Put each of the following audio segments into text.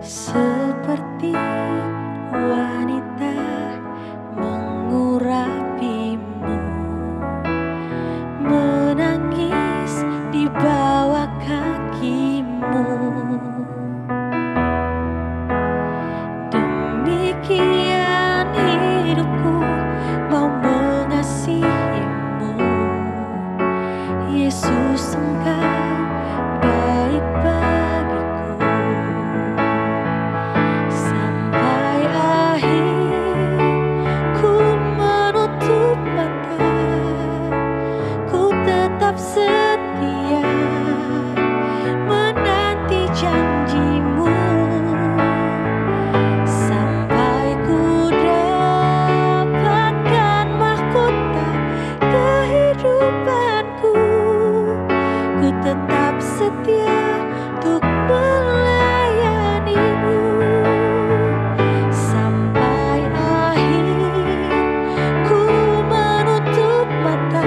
Seperti wanita mengurapimu, menangis di bawah kakimu. Demikian hidupku mau mengasihimu, Yesus, Engkau baik bagiku. Sampai akhir ku menutup mata, ku tetap setia menanti janjimu. Sampai ku dapatkan mahkota kehidupanku, ku tetap setia untuk melayanimu. Sampai akhir ku menutup mata,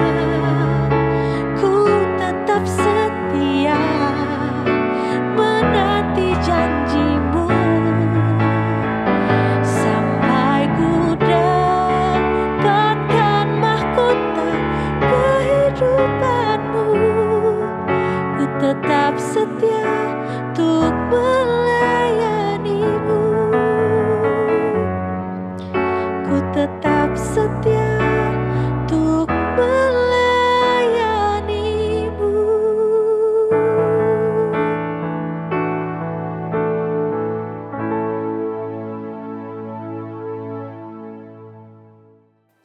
ku tetap setia menanti janjimu. Sampai ku dapatkan mahkota kehidupanmu, ku tetap setia untuk melayanimu. Ku tetap setia untuk melayanimu.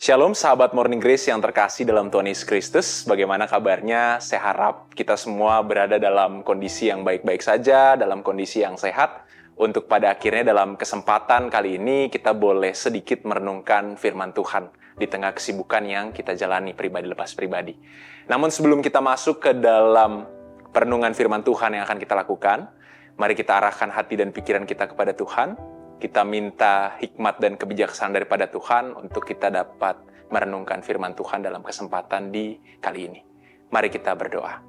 Shalom sahabat Morning Grace yang terkasih dalam Tuhan Yesus Kristus. Bagaimana kabarnya? Saya harap kita semua berada dalam kondisi yang baik-baik saja, dalam kondisi yang sehat. Untuk pada akhirnya dalam kesempatan kali ini kita boleh sedikit merenungkan firman Tuhan di tengah kesibukan yang kita jalani pribadi lepas pribadi. Namun sebelum kita masuk ke dalam perenungan firman Tuhan yang akan kita lakukan, mari kita arahkan hati dan pikiran kita kepada Tuhan. Kita minta hikmat dan kebijaksanaan daripada Tuhan untuk kita dapat merenungkan firman Tuhan dalam kesempatan di kali ini. Mari kita berdoa.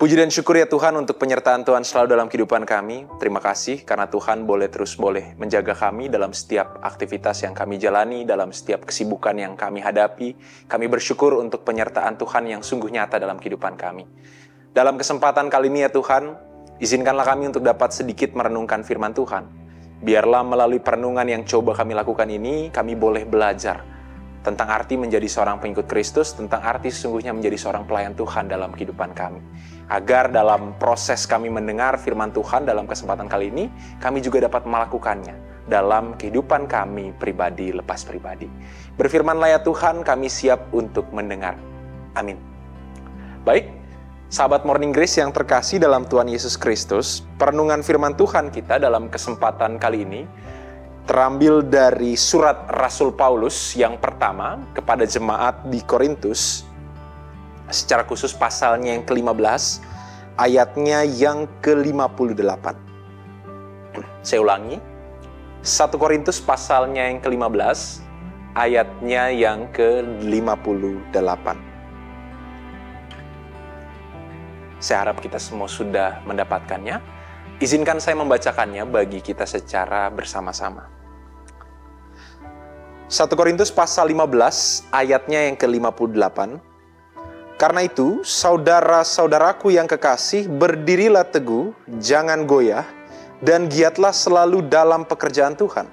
Puji dan syukur ya Tuhan untuk penyertaan Tuhan selalu dalam kehidupan kami. Terima kasih karena Tuhan boleh menjaga kami dalam setiap aktivitas yang kami jalani, dalam setiap kesibukan yang kami hadapi. Kami bersyukur untuk penyertaan Tuhan yang sungguh nyata dalam kehidupan kami. Dalam kesempatan kali ini ya Tuhan, izinkanlah kami untuk dapat sedikit merenungkan firman Tuhan. Biarlah melalui perenungan yang coba kami lakukan ini, kami boleh belajar tentang arti menjadi seorang pengikut Kristus, tentang arti sesungguhnya menjadi seorang pelayan Tuhan dalam kehidupan kami. Agar dalam proses kami mendengar firman Tuhan dalam kesempatan kali ini, kami juga dapat melakukannya dalam kehidupan kami pribadi lepas pribadi. Berfirmanlah ya Tuhan, kami siap untuk mendengar. Amin. Baik, sahabat Morning Grace yang terkasih dalam Tuhan Yesus Kristus, perenungan firman Tuhan kita dalam kesempatan kali ini terambil dari surat Rasul Paulus yang pertama kepada jemaat di Korintus, secara khusus pasalnya yang ke-15, ayatnya yang ke-58. Saya ulangi, 1 Korintus pasalnya yang ke-15, ayatnya yang ke-58. Saya harap kita semua sudah mendapatkannya. Izinkan saya membacakannya bagi kita secara bersama-sama. 1 Korintus pasal 15 ayatnya yang ke-58. Karena itu, saudara-saudaraku yang kekasih, berdirilah teguh, jangan goyah, dan giatlah selalu dalam pekerjaan Tuhan.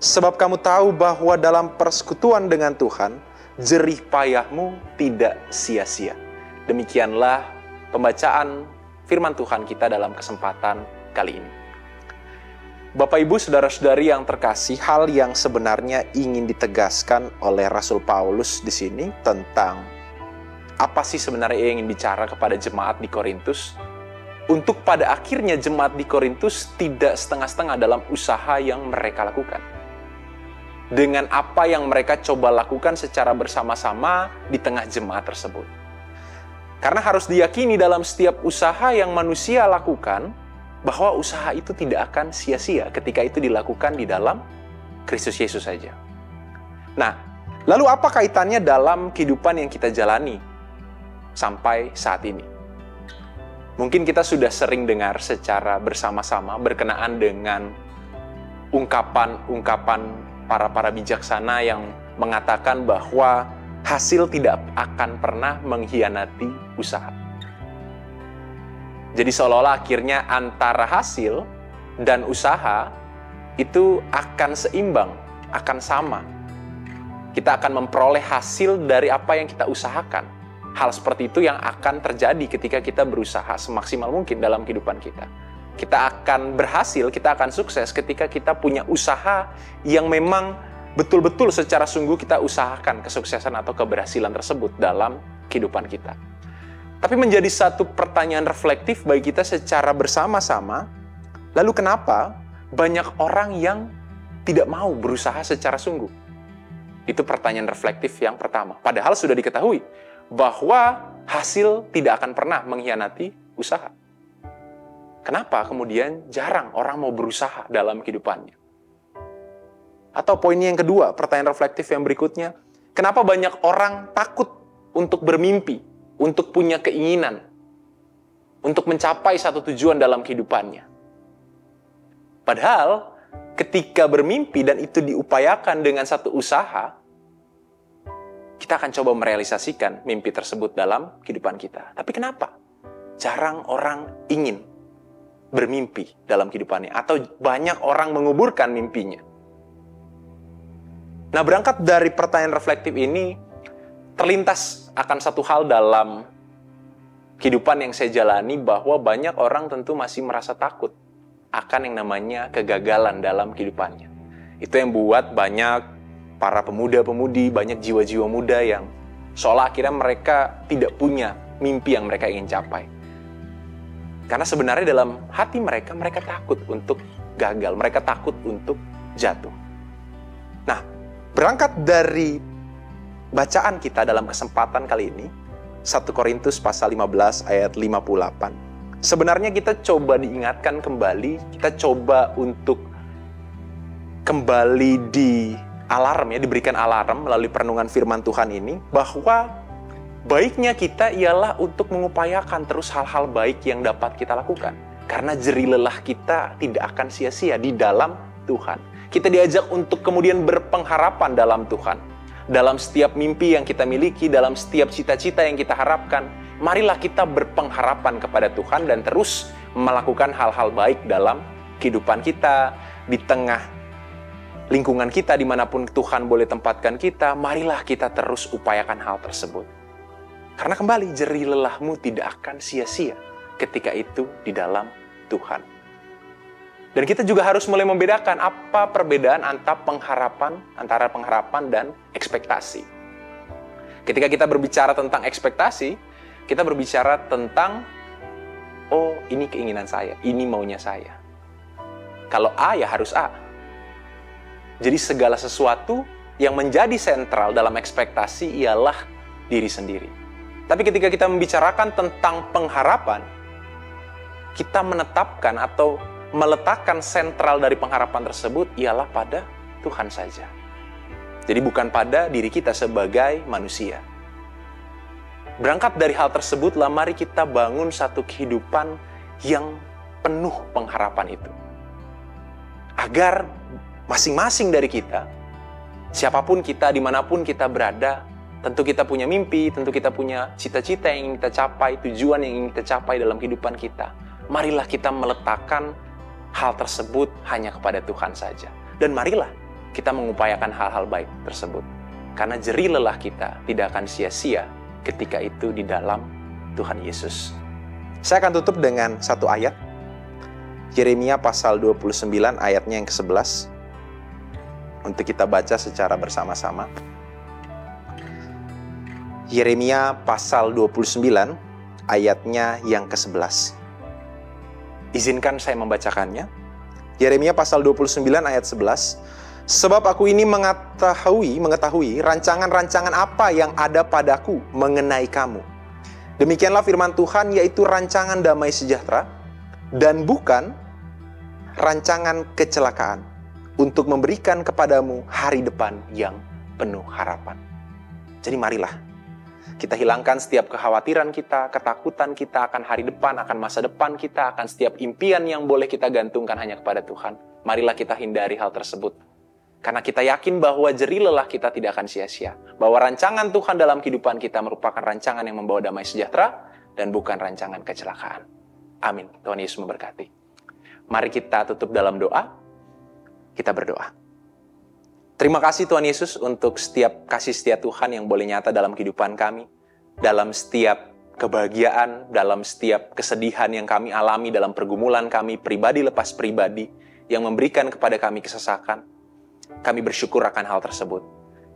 Sebab kamu tahu bahwa dalam persekutuan dengan Tuhan, jerih payahmu tidak sia-sia. Demikianlah pembacaan firman Tuhan kita dalam kesempatan kali ini. Bapak, Ibu, saudara-saudari yang terkasih, hal yang sebenarnya ingin ditegaskan oleh Rasul Paulus di sini tentang apa sih sebenarnya yang ingin bicara kepada jemaat di Korintus, untuk pada akhirnya jemaat di Korintus tidak setengah-setengah dalam usaha yang mereka lakukan. Dengan apa yang mereka coba lakukan secara bersama-sama di tengah jemaat tersebut. Karena harus diyakini dalam setiap usaha yang manusia lakukan, bahwa usaha itu tidak akan sia-sia ketika itu dilakukan di dalam Kristus Yesus saja. Nah, lalu apa kaitannya dalam kehidupan yang kita jalani sampai saat ini? Mungkin kita sudah sering dengar secara bersama-sama berkenaan dengan ungkapan-ungkapan para bijaksana yang mengatakan bahwa hasil tidak akan pernah mengkhianati usaha. Jadi seolah-olah akhirnya antara hasil dan usaha itu akan seimbang, akan sama. Kita akan memperoleh hasil dari apa yang kita usahakan. Hal seperti itu yang akan terjadi ketika kita berusaha semaksimal mungkin dalam kehidupan kita. Kita akan berhasil, kita akan sukses ketika kita punya usaha yang memang betul-betul secara sungguh kita usahakan kesuksesan atau keberhasilan tersebut dalam kehidupan kita. Tapi menjadi satu pertanyaan reflektif bagi kita secara bersama-sama, lalu kenapa banyak orang yang tidak mau berusaha secara sungguh? Itu pertanyaan reflektif yang pertama. Padahal sudah diketahui bahwa hasil tidak akan pernah mengkhianati usaha. Kenapa kemudian jarang orang mau berusaha dalam kehidupannya? Atau poin yang kedua, pertanyaan reflektif yang berikutnya, kenapa banyak orang takut untuk bermimpi, untuk punya keinginan, untuk mencapai satu tujuan dalam kehidupannya? Padahal ketika bermimpi dan itu diupayakan dengan satu usaha, kita akan coba merealisasikan mimpi tersebut dalam kehidupan kita. Tapi kenapa jarang orang ingin bermimpi dalam kehidupannya? Atau banyak orang menguburkan mimpinya? Nah, berangkat dari pertanyaan reflektif ini, terlintas akan satu hal dalam kehidupan yang saya jalani, bahwa banyak orang tentu masih merasa takut akan yang namanya kegagalan dalam kehidupannya. Itu yang buat banyak para pemuda-pemudi, banyak jiwa-jiwa muda yang seolah akhirnya mereka tidak punya mimpi yang mereka ingin capai. Karena sebenarnya dalam hati mereka, mereka takut untuk gagal, mereka takut untuk jatuh. Nah, berangkat dari bacaan kita dalam kesempatan kali ini, 1 Korintus pasal 15 ayat 58. Sebenarnya kita coba diingatkan kembali, kita coba untuk kembali diberikan alarm melalui perenungan firman Tuhan ini, bahwa baiknya kita ialah untuk mengupayakan terus hal-hal baik yang dapat kita lakukan. Karena jerih lelah kita tidak akan sia-sia di dalam Tuhan. Kita diajak untuk kemudian berpengharapan dalam Tuhan. Dalam setiap mimpi yang kita miliki, dalam setiap cita-cita yang kita harapkan, marilah kita berpengharapan kepada Tuhan dan terus melakukan hal-hal baik dalam kehidupan kita, di tengah lingkungan kita, dimanapun Tuhan boleh tempatkan kita, marilah kita terus upayakan hal tersebut. Karena kembali, jerih lelahmu tidak akan sia-sia ketika itu di dalam Tuhan. Dan kita juga harus mulai membedakan apa perbedaan antara pengharapan dan ekspektasi. Ketika kita berbicara tentang ekspektasi, kita berbicara tentang, oh ini keinginan saya, ini maunya saya. Kalau A ya harus A. Jadi segala sesuatu yang menjadi sentral dalam ekspektasi ialah diri sendiri. Tapi ketika kita membicarakan tentang pengharapan, kita menetapkan atau meletakkan sentral dari pengharapan tersebut ialah pada Tuhan saja. Jadi bukan pada diri kita sebagai manusia. Berangkat dari hal tersebutlah, mari kita bangun satu kehidupan yang penuh pengharapan itu. Agar masing-masing dari kita, siapapun kita, dimanapun kita berada, tentu kita punya mimpi, tentu kita punya cita-cita yang ingin kita capai, tujuan yang ingin kita capai dalam kehidupan kita. Marilah kita meletakkan hal tersebut hanya kepada Tuhan saja. Dan marilah kita mengupayakan hal-hal baik tersebut. Karena jerih lelah kita tidak akan sia-sia ketika itu di dalam Tuhan Yesus. Saya akan tutup dengan satu ayat. Yeremia pasal 29 ayatnya yang ke-11. Untuk kita baca secara bersama-sama. Yeremia pasal 29 ayatnya yang ke-11. Izinkan saya membacakannya. Yeremia pasal 29 ayat 11. Sebab aku ini mengetahui rancangan-rancangan apa yang ada padaku mengenai kamu. Demikianlah firman Tuhan, yaitu rancangan damai sejahtera dan bukan rancangan kecelakaan, untuk memberikan kepadamu hari depan yang penuh harapan. Jadi marilah Kita hilangkan setiap kekhawatiran kita, ketakutan kita akan hari depan, akan masa depan kita, akan setiap impian yang boleh kita gantungkan hanya kepada Tuhan. Marilah kita hindari hal tersebut. Karena kita yakin bahwa jerih lelah kita tidak akan sia-sia. Bahwa rancangan Tuhan dalam kehidupan kita merupakan rancangan yang membawa damai sejahtera dan bukan rancangan kecelakaan. Amin. Tuhan Yesus memberkati. Mari kita tutup dalam doa. Kita berdoa. Terima kasih Tuhan Yesus untuk setiap kasih setia Tuhan yang boleh nyata dalam kehidupan kami. Dalam setiap kebahagiaan, dalam setiap kesedihan yang kami alami, dalam pergumulan kami pribadi lepas pribadi, yang memberikan kepada kami kesesakan. Kami bersyukur akan hal tersebut.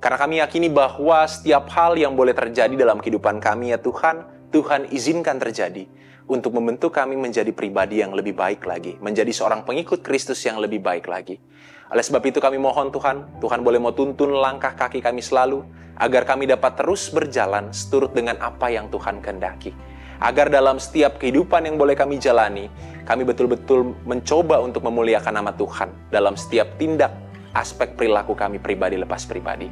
Karena kami yakini bahwa setiap hal yang boleh terjadi dalam kehidupan kami ya Tuhan, Tuhan izinkan terjadi untuk membentuk kami menjadi pribadi yang lebih baik lagi, menjadi seorang pengikut Kristus yang lebih baik lagi. Oleh sebab itu kami mohon Tuhan boleh mau tuntun langkah kaki kami selalu, agar kami dapat terus berjalan seturut dengan apa yang Tuhan kehendaki. Agar dalam setiap kehidupan yang boleh kami jalani, kami betul-betul mencoba untuk memuliakan nama Tuhan dalam setiap tindak aspek perilaku kami pribadi lepas pribadi.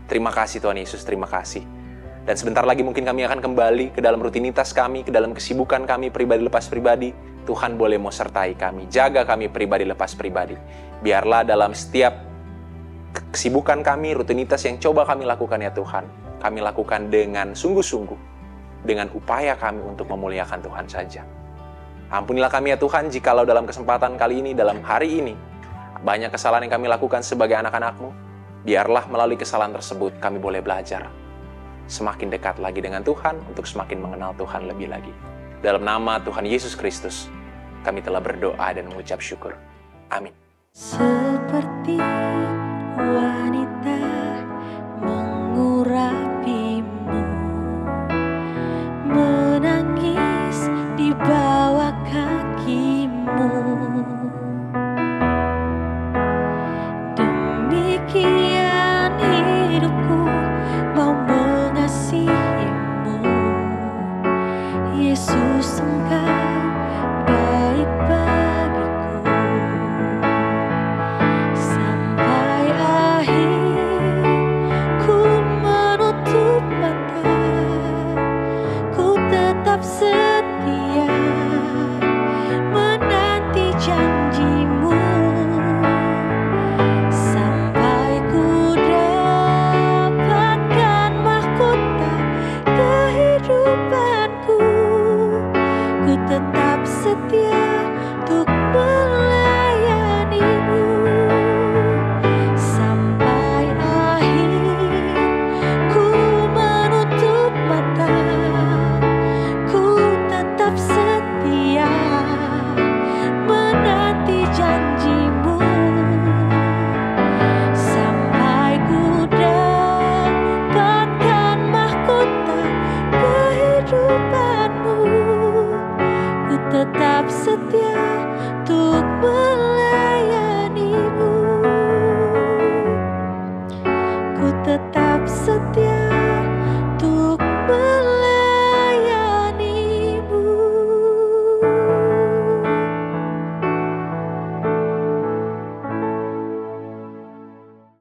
Terima kasih Tuhan Yesus, terima kasih. Dan sebentar lagi mungkin kami akan kembali ke dalam rutinitas kami, ke dalam kesibukan kami pribadi lepas pribadi. Tuhan boleh mau sertai kami, jaga kami pribadi lepas pribadi. Biarlah dalam setiap kesibukan kami, rutinitas yang coba kami lakukan ya Tuhan, kami lakukan dengan sungguh-sungguh, dengan upaya kami untuk memuliakan Tuhan saja. Ampunilah kami ya Tuhan, jikalau dalam kesempatan kali ini, dalam hari ini, banyak kesalahan yang kami lakukan sebagai anak-anak-Mu. Biarlah melalui kesalahan tersebut kami boleh belajar semakin dekat lagi dengan Tuhan, untuk semakin mengenal Tuhan lebih lagi. Dalam nama Tuhan Yesus Kristus, kami telah berdoa dan mengucap syukur. Amin. Seperti wanita mengurapimu, menangis di bawah kakimu. Demikian hidupku mau mengasihimu, Yesus Engkau baik bagiku. Sampai akhir ku menutup mata, ku tetap setia menanti janjimu. Sampai ku dapatkan mahkota kehidupanku, ku tetap setia untuk melayanimu. Sampai akhir ku menutup mata, ku tetap setia menanti janjimu. Sampai ku dapatkan mahkota kehidupanmu, ku tetap setia untuk melayanimu. Ku tetap setia untuk melayanimu.